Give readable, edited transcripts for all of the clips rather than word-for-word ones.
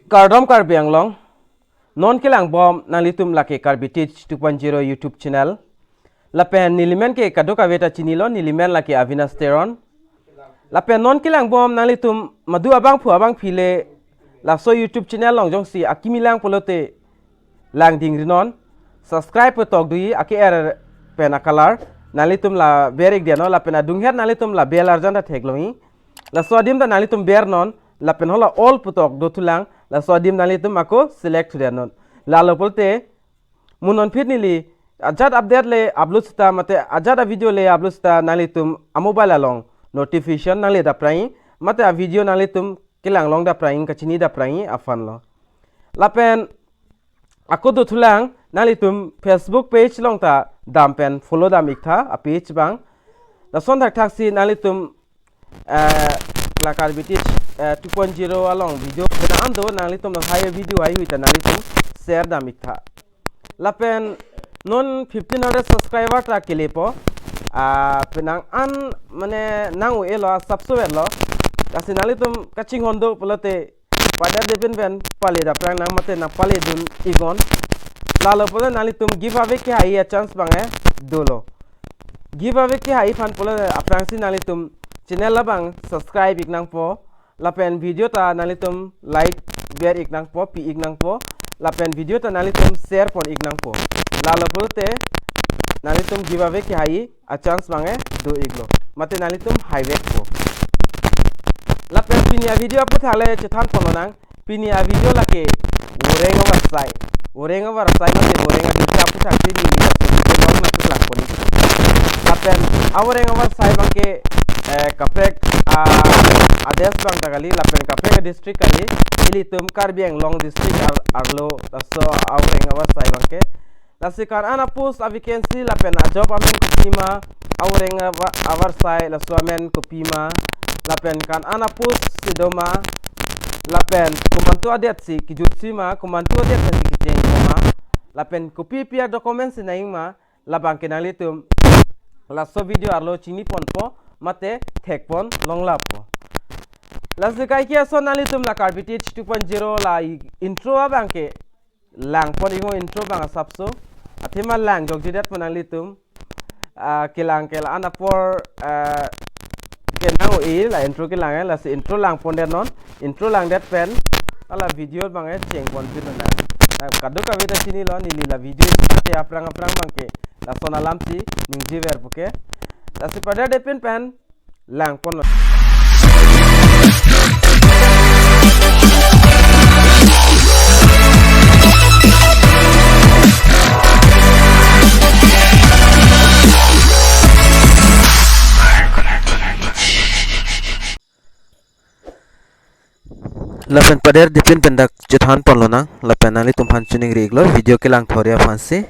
Kardom Karbi Anglong non kilang bom nalitum lake Karbi Teach 2.0 YouTube channel lapen nilimen ke kadoka veta chinilo nilimen lake Avinas Teron lapen non kilang bom nalitum madu abang pu abang pile la so YouTube channel long jong si akimilang polote lang ding rinon subscribe pe tok dui aki pena kalar nalitum la berik dia no la pena dungher nalitum la belar janda thegloi la so dim da nalitum ber non la pen hola all putok do tulang la so dim nalitum ako select dia non la lo polte munon fit nili ajat update le upload sta mate ajat video le upload sta nalitum a mobile along notification nali da prai mate a video nalitum kilang long da prai kachini da prai afan lo la pen ako do tulang nalitum Facebook page long ta dampen follow dam ikha a page bang la son dak taksi nalitum la Karbi Teach 2.0 along video pena ando nalitum na higher video ai huita nalitum share dam ikha la pen non 1500 subscriber ta kelepo penang an mane nang elo subscribe lo kasi nalitum kaching hondo pelote pada depen pen pale da prang nang mate na pale dun igon lalo pole nalitum give away ke hai a chance bange dolo give away ke hai fan pole aprang si nalitum channel la bang subscribe iknang po la pen video ta nalitum like bear iknang po pi iknang po la pen video ta nalitum share pon iknang po lalo pole nalitum give away ke hai a chance bange do iglo mate nalitum highway po la pen pinia video apu thale chethan pononang pinia video la ke orenga website orenga website mate orenga dikha apu thakti ni ni long na tuklang poni la pen orenga website bangke kaprek ades bang tagali la pen kaprek district kali ilitum Karbi Anglong district arlo so orenga website bangke la sikar ana post vacancy la pen job amen kupima orenga website la so amen kupima lapen kan ana post sidoma lapen kumantu adet si kijutsi ma kumantu adet si kijeng ma lapen kopi pia dokumen si naing ma labang kenalitum la so video arlo chini ponpo mate thek pon long lapo la sikai kia so nalitum la Karbi Teach 2.0 la intro abangke lang pon ingo intro bang sapso athima lang jog didat panalitum kilang kel ana por kenang la intro ke lang la si intro lang pon der non intro lang dat pen ala video bang cheng pon pin na kadu ka veta sini lo ni la video te aprang bangke la sona lamti ning jiver buke la si pada de pen lang pon lapen pader dipin pendak chethan ponlona lapen ali tumhan chuning riglo video ke lang thoria phansi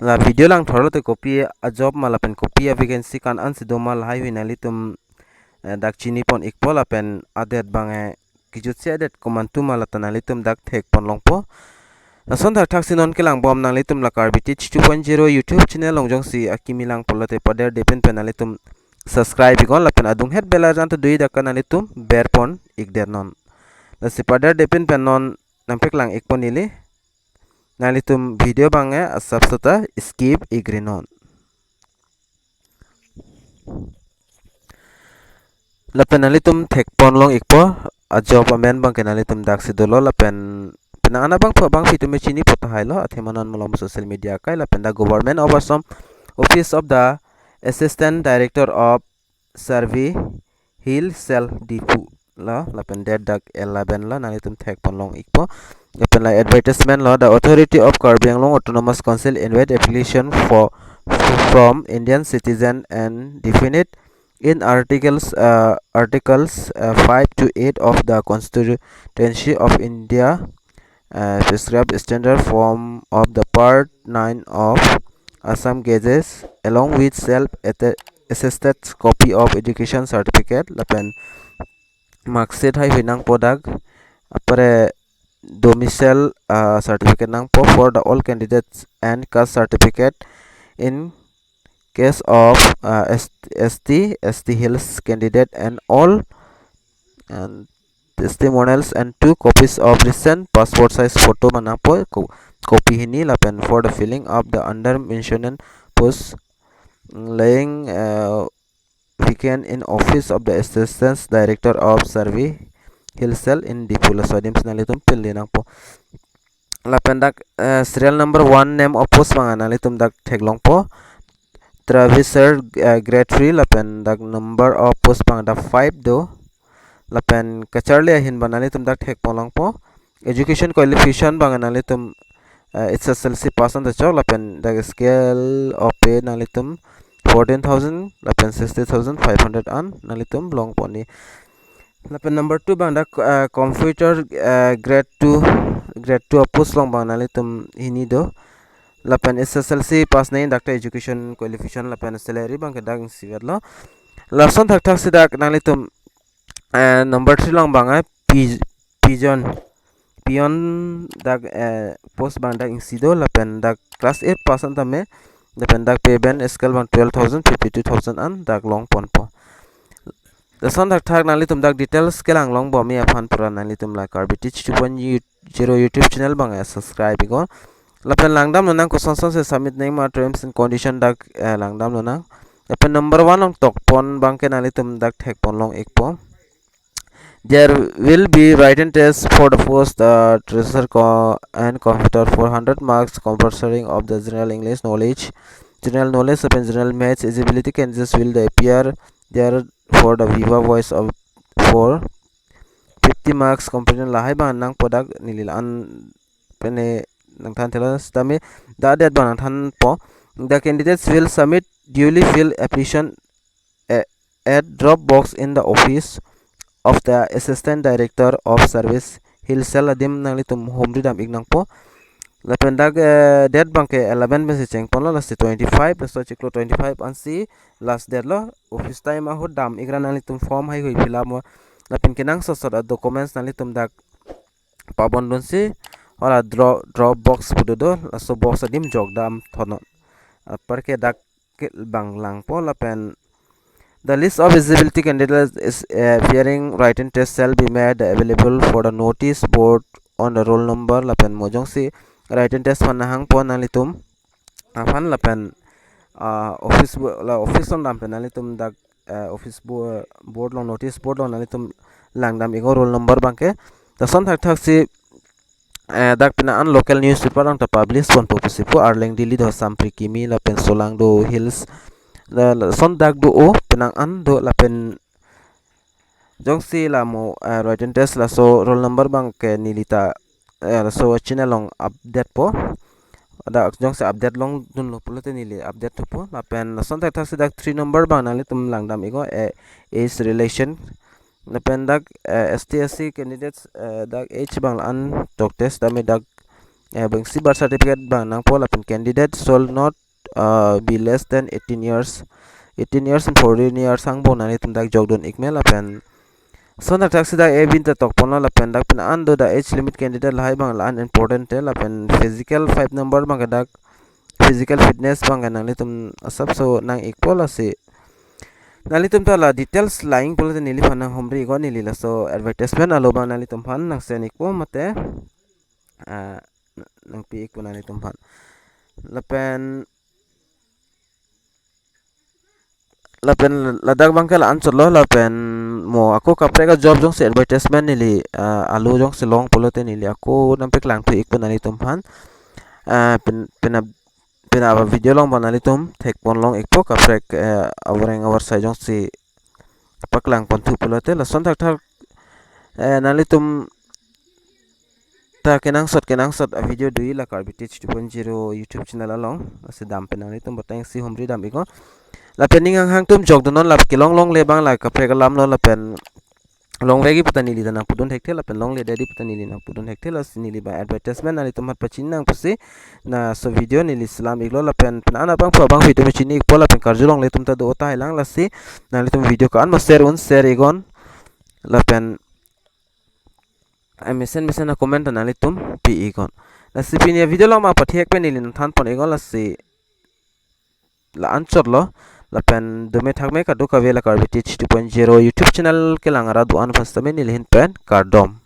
la video lang thorlo te copy a job ma lapen copy a vacancy kan an sidoma lai winali tum dak chini pon ikpol lapen adet bange kijutse adet komantu ma latanali tum dak thek pon longpo nason dak thaksinon ke lang bom nang litum la Karbi Teach 2.0 YouTube channel longjong si akimilang polote pader dipin penali tum subscribe ikon lapen adung het bela jan to dui dak kanali tum berpon ikder non nasi pada depin penon nampek lang ikpon nili nalitum video bange asap sota skip igrinon lapen nalitum thek pon long ikpo ajob amen bang kenalitum dak sidolo lapen pena ana bang bang fitume chini photo hailo athemanon molom social media kai lapen the government oversum office of the assistant director of survey hill cell dipu la lapen dead dak 11 la nalitum thek pon long ikpo lapen la advertisement la the authority of Karbi Anglong autonomous council invite application from Indian citizen and definite in articles 5 to 8 of the constituency of India prescribed standard form of the part 9 of Assam Gazettes along with self attested copy of education certificate lapen marksheet hai hinang podak apare domicile certificate nang po for the all candidates and caste certificate in case of ST Hills candidate and all and testimonials and 2 copies of recent passport size photo manapo copy hini lapen for the filling of the under mentioned post laying vacant in office of the assistant director of survey Hilsel in Dipula Sodim Snalitum Pillinang po lapendak serial number 1 name of post manganalitum dak teglong po Traviser grade 3 lapen dak number of post pang dak 5 do lapen kacharli hin banalitum dak tek polong po education qualification banganalitum SSLC pass on the chok lapen dak scale of pay nalitum 14,000 lapen 60,500 an nalitum long poni lapen number 2 bang dak computer grade 2 post long bang nalitum hini do lapen SSLC pass nain dakta education qualification lapen salary bang ke dak sivet lo lason thak thak sidak nalitum number 3 long bang pigeon pion dak post bang dak insido lapen dak class 8 pass an tame lapen dak pay ben scale bang 12,000 52,000 an dak long pon po lason thak thak nalitum dak details kelang long bo mi aphan pura nalitum la Karbi 2.0 YouTube channel bang subscribe go lapen langdam nonang ko son se submit name ma terms and condition dak langdam nonang lapen number 1 ong tok pon bang ke nalitum dak thek pon long ek po there will be written test for the post tracer and computer for 100 marks compulsory of the general English knowledge and general maths eligibility candidates will appear there for the viva voice of for 50 marks completion lahai bang nang product nilil an pene nang than thelas tame da det bang than po the candidates will submit duly filled application at drop box in the office of the assistant director of service Hilsel adim nang litum homri dam ignang po lapen dak det bang ke 11 message cheng pon lo last 25 so chiklo 25 ansi last det lo office time a hod dam igran nang litum form hai hoi fill up mo lapen kinang so documents nang litum dak pabon don si wala drop box pudo so box adim jog dam thono par ke dak bang lang po lapen the list of eligibility candidates is appearing written test shall be made available for the notice board on the roll number lapen mojong si written test panahang po nalitum afan lapen office on dam penalitum dak office board long notice board long nalitum langdam igo roll number bangke the son thak si dak pina an local newspaper ang ta publish pon popusi po arleng dili do sampri kimi lapen solang do hills la son dak do o penang an do lapen jong si la mo written test la so roll number bang ke nilita so channel long update po da jong se update long dun lo pulote nili update to po lapen son tak si dak 3 number bang nali tum langdam igo age relation lapen dak STSC candidates dak age bang an tok test dami dak bang si birth certificate bang nang po lapen candidate shall not be less than 18 years and 14 years ang bo nani tum dak jogdon ikmel lapen son tak si dak evin ta tok pon lapen dak pin an do da age limit candidate lahai bang la important lapen physical 5 number bang dak physical fitness bang nang litum asap so nang ikpol ase nalitum ta la details lying polo te nili phana homri go nili la so advertisement alo bang nalitum phan nang senik po mate nang pi ik nalitum phan lapen ladak bang kala answer lo lapen mo ako kapre ka job jong se advertisement nili alu jong se long polo te nili ako nampek lang tu ik nalitum phan pina video long banalitum thek pon long ikpo kaprek awar sai jong si paklang pon thu pulote la son thak nalitum ta kenang sot video dui la Karbi 2.0 YouTube channel along ase dam penalitum batang si homri dam iko la pening hang tum jog donon la kilong long le bang la kaprek lam lo la pen long vegi putani li dana pudun hekte la pen long le dedi putani li na pudun hekte la sinili ba advertisement ali tomat pachin nang pusi na so video ni islam iglo la pen ana bang video me chini pola pen karjulong le tumta do ta hilang la si na le tum video ka an ma share igon la pen mesen na comment na le tum pi igon la si pin video lo ma pathek pen ni than pon igon la si la anchor lo lapen dome thakme ka do ka vela Karbi Teach 2.0 YouTube channel ke langara duan fastame nilhin pen kardom.